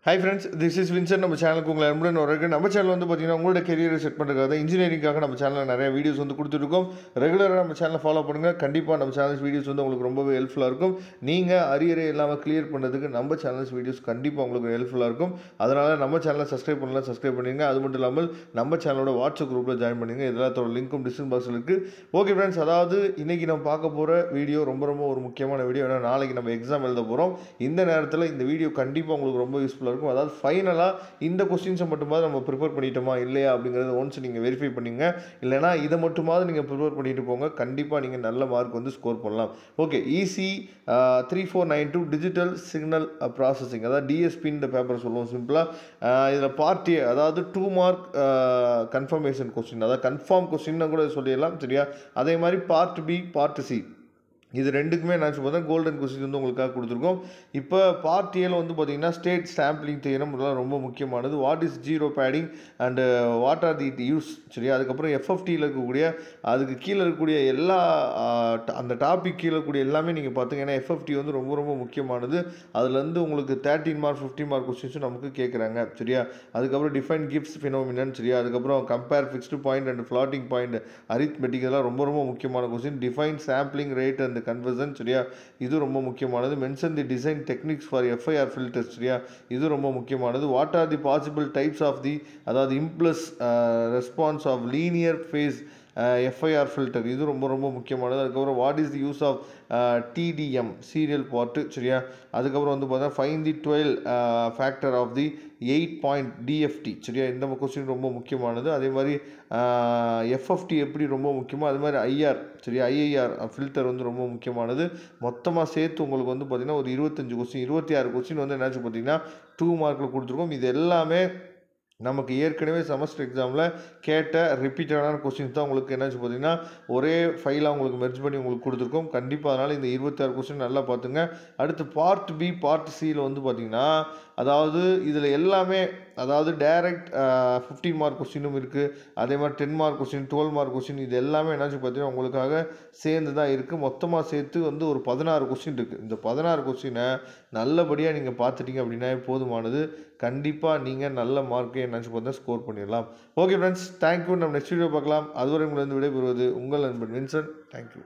Hi friends, this is Vincent. நம்ம சேனலுக்கு உங்களை அன்புடன் வரவேற்கிறேன். நம்ம சேனல் வந்து பார்த்தீங்கன்னா உங்களோட கெரியரை செட் பண்ணுறதுக்காக இன்ஜினியரிங்காக நம்ம சேனலில் நிறைய வீடியோஸ் வந்து கொடுத்துருக்கோம். ரெகுலராக நம்ம சேனலை ஃபாலோ பண்ணுங்கள். கண்டிப்பாக நம்ம சேனல்ஸ் வீடியோஸ் வந்து உங்களுக்கு ரொம்பவே ஹெல்ப்ஃபுல்லாக இருக்கும். நீங்கள் அரியரை இல்லாமல் கிளியர் பண்ணுறதுக்கு நம்ம சேனல்ஸ் வீடியோஸ் கண்டிப்பாக உங்களுக்கு ஹெல்ப்ஃபுல்லாக இருக்கும். அதனால் நம்ம சேனலை சப்ஸ்கிரைப் பண்ணலாம், சப்ஸ்கிரைப் பண்ணிடுங்க. அது மட்டும் இல்லாமல் நம்ம சேனலோட வாட்ஸ்அப் குரூப்பில் ஜாயின் பண்ணுங்க. எல்லாத்தோட லிங்க்கும் டிஸ்கிரிப்ஷன் பாக்ஸில் இருக்குது. ஓகே ஃப்ரெண்ட்ஸ், அதாவது இன்றைக்கி நம்ம பார்க்க போகிற வீடியோ ரொம்ப ஒரு முக்கியமான வீடியோ. ஏன்னா நாளைக்கு நம்ம எக்ஸாம் எழுத போகிறோம். இந்த நேரத்தில் இந்த வீடியோ கண்டிப்பாக உங்களுக்கு ரொம்ப யூஸ்ஃபுல்லாக இருக்கும். அதாவது ஃபைனலாக இந்த கொஸ்டின்ஸை மட்டுமாவது நம்ம ப்ரிப்பேர் பண்ணிட்டோமா இல்லையா அப்படிங்கிறது ஒன்ஸ் நீங்கள் வெரிஃபை பண்ணிங்க. இல்லைனா இதை மட்டுமாவது நீங்கள் ப்ரிப்பேர் பண்ணிட்டு போங்க. கண்டிப்பாக நீங்கள் நல்ல மார்க் வந்து ஸ்கோர் பண்ணலாம். Okay, EC 3492 digital signal processing, அதாவது DSP இந்த பேப்பர் சொல்லுவோம் சிம்பிளாக. இதில் பார்ட் A, அதாவது 2 மார்க் கன்ஃபர்மேஷன் கொஸ்டின், அதாவது கன்ஃபார்ம் கொஸ்டின்னு கூட சொல்லிடலாம். சரியா? அதே மாதிரி பார்ட் B, பார்ட் C, இது ரெண்டுக்குமே என்னாச்சு பார்த்தா கோல்டன் கொஸ்டின் வந்து உங்களுக்காக கொடுத்துருக்கோம். இப்போ பார்ட் ஏல வந்து பார்த்தீங்கன்னா ஸ்டேட் சாம்பிளிங் தியரம் இதெல்லாம் ரொம்ப முக்கியமானது. What is zero padding and what are the use, சரியா? அதுக்கப்புறம் FFTயில் இருக்கக்கூடிய அதுக்கு கீழே இருக்கக்கூடிய எல்லா அந்த டாபிக் கீழே இருக்கக்கூடிய எல்லாமே நீங்கள் பார்த்துங்க. ஏன்னா FFT வந்து ரொம்ப முக்கியமானது. அதுலேருந்து உங்களுக்கு 13 மார்க் 15 மார்க் கொஸ்டின்ஸும் நமக்கு கேட்குறாங்க. சரியா? அதுக்கப்புறம் டிஃபைன் கிப்ஸ் ஃபினோமினன், சரியா? அதுக்கப்புறம் compare fixed point and floating point arithmetic, இதெல்லாம் ரொம்ப முக்கியமான question. Define sampling rate and conversion, சரியா? இது ரொம்ப முக்கியமானது. Mention the design techniques for FIR filters, சரியா? இது ரொம்ப முக்கியமானது. What are the possible types of the, அதாவது impulse response of linear phase FIR filter, இது ரொம்ப முக்கியமானது. அதுக்கப்புறம் what is the use of TDM serial port, சரியா? அதுக்கப்புறம் வந்து பார்த்தா find the 12 factor of the 8 point DFT, சரியா? இந்த கொஸ்டின் ரொம்ப முக்கியமானது. அதே மாதிரி FFT எப்படி ரொம்ப முக்கியமோ அது மாதிரி IR, சரியா? IIR ஃபில்டர் வந்து ரொம்ப முக்கியமானது. மொத்தமாக சேர்த்து உங்களுக்கு வந்து பார்த்திங்கன்னா ஒரு 25 கொஸ்டின் 26 கொஸ்டின் வந்து என்னாச்சு பார்த்தீங்கன்னா 2 மார்க்கில் கொடுத்துருக்கோம். இது எல்லாமே நமக்கு ஏற்கனவே செமஸ்டர் எக்ஸாமில் கேட்ட ரிப்பீட்டடான கொஸ்டின்ஸ் தான் உங்களுக்கு என்னாச்சு பார்த்தீங்கன்னா ஒரே ஃபைலாக உங்களுக்கு மெர்ஜ் பண்ணி உங்களுக்கு கொடுத்துருக்கோம். கண்டிப்பாக அதனால் இந்த 26 கொஸ்டின் நல்லா பார்த்துங்க. அடுத்து பார்ட் B, பார்ட் Cயில் வந்து பார்த்திங்கன்னா அதாவது இதில் எல்லாமே, அதாவது டைரக்ட் 15 மார்க் கொஸ்டினும் இருக்குது. அதே மாதிரி 10 மார்க் கொஸ்டின், 12 மார்க் கொஸ்டின், இது எல்லாமே என்னாச்சு பார்த்தீங்கன்னா உங்களுக்காக சேர்ந்து தான் இருக்குது. மொத்தமாக சேர்த்து வந்து ஒரு 16 கொஸ்டின் இருக்குது. இந்த 16 கொஸ்டினை நல்லபடியாக நீங்கள் பார்த்துட்டீங்க அப்படின்னா போதுமானது. கண்டிப்பாக நீங்கள் நல்ல மார்க்கை என்னாச்சு பார்த்தா ஸ்கோர் பண்ணிடலாம். Okay friends, thank you. நம்ம நெக்ஸ்ட் வீடியோ பார்க்கலாம். அதுவரை உங்களிருந்து விடைபெறுவது உங்கள் நண்பன் வின்சென்ட். தேங்க்யூ.